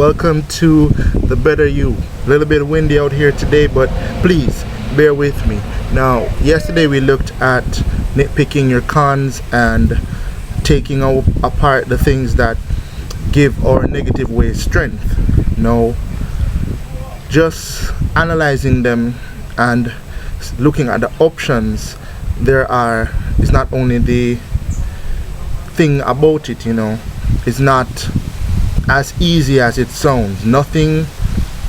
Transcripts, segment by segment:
welcome to the Better You. A little bit windy out here today, but please bear with me. Now, yesterday we looked at nitpicking your cons and taking apart the things that give our negative ways strength. Now, just analyzing them and looking at the options there are is not only the thing about it, it's not as easy as it sounds. Nothing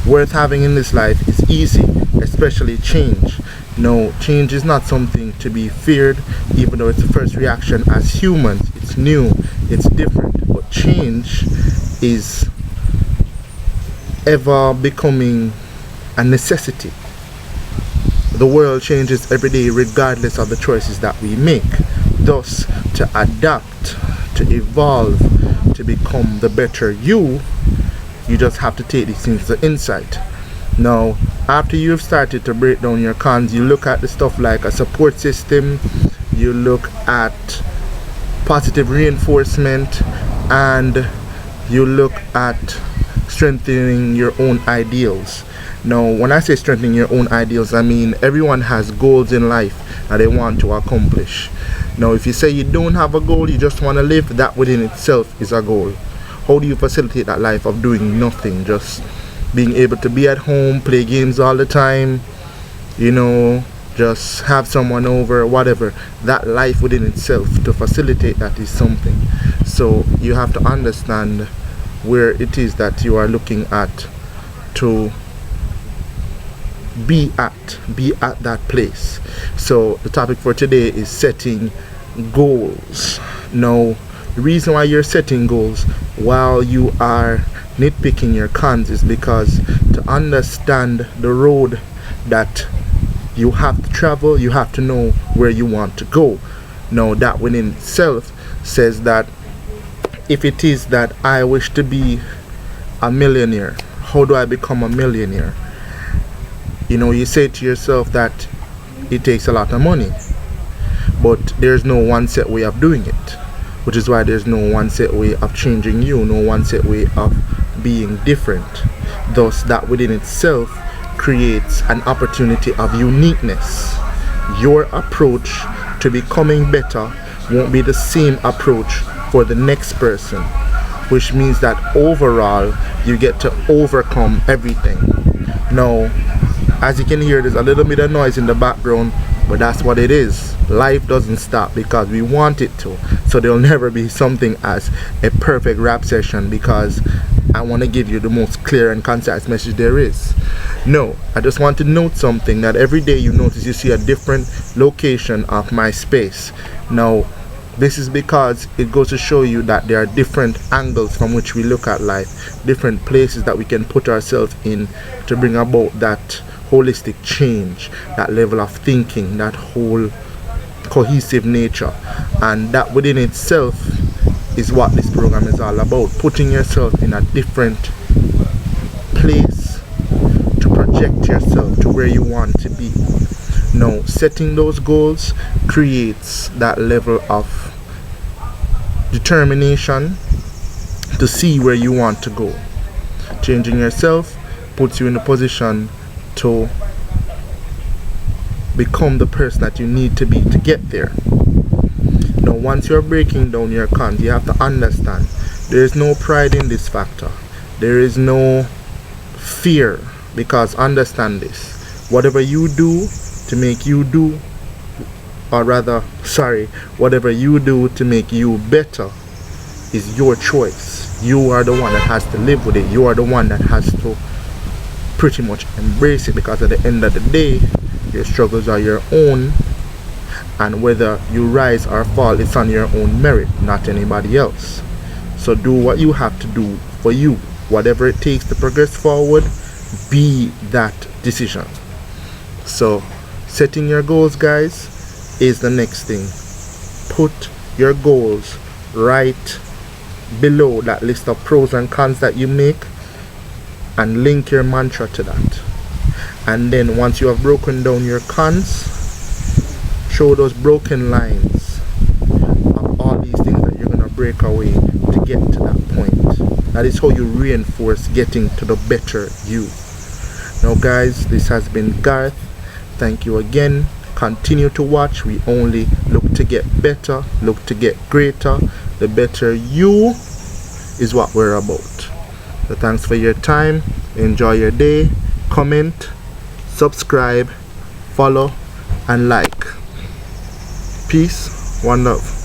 worth having in this life is easy, especially change. No, change is not something to be feared, even though it's the first reaction as humans. It's new, it's different, but change is ever becoming a necessity. The world changes every day regardless of the choices that we make. Thus, to adapt, to evolve, to become the better you just have to take these things to insight. Now, after you've started to break down your cons, you look at the stuff like a support system, you look at positive reinforcement, and you look at strengthening your own ideals. Now, when I say strengthening your own ideals, I mean everyone has goals in life that they want to accomplish. Now, if you say you don't have a goal, you just want to live, that within itself is a goal. How do you facilitate that life of doing nothing, just being able to be at home, play games all the time, just have someone over, whatever? That life within itself, to facilitate that, is something. So you have to understand where it is that you are looking at to be at that place. So the topic for today is setting goals. Now, the reason why you're setting goals while you are nitpicking your cons is because to understand the road that you have to travel, you have to know where you want to go. Now, that within itself says that if it is that I wish to be a millionaire, how do I become a millionaire? You say to yourself that it takes a lot of money, but there's no one set way of doing it, which is why there's no one set way of changing you, no one set way of being different. Thus, that within itself creates an opportunity of uniqueness. Your approach to becoming better won't be the same approach for the next person, which means that overall you get to overcome everything. Now, as you can hear, there's a little bit of noise in the background, but that's what it is. Life doesn't stop because we want it to. So there'll never be something as a perfect rap session because I want to give you the most clear and concise message there is. No, I just want to note something, that every day you notice you see a different location of my space. Now, this is because it goes to show you that there are different angles from which we look at life, different places that we can put ourselves in to bring about that holistic change, that level of thinking, that whole cohesive nature. And that within itself is what this program is all about, putting yourself in a different place to project yourself to where you want to be. Now, setting those goals creates that level of determination to see where you want to go. Changing yourself puts you in a position to become the person that you need to be to get there. Now, once you're breaking down your cons, you have to understand there is no pride in this factor. There is no fear, because understand this: whatever you do to make you do, whatever you do to make you better is your choice. You are the one that has to live with it. You are the one that has to pretty much embrace it, because at the end of the day, your struggles are your own, and whether you rise or fall, it's on your own merit, not anybody else. So do what you have to do for you. Whatever it takes to progress forward, be that decision. So setting your goals, guys, is the next thing. Put your goals right below that list of pros and cons that you make, and link your mantra to that. And then once you have broken down your cons, show those broken lines of all these things that you're going to break away to get to that point. That is how you reinforce getting to the better you. Now guys, this has been Garth. Thank you again. Continue to watch. We only look to get better, look to get greater. The better you is what we're about. So thanks for your time. Enjoy your day. Comment, subscribe, follow, and like. Peace. One love.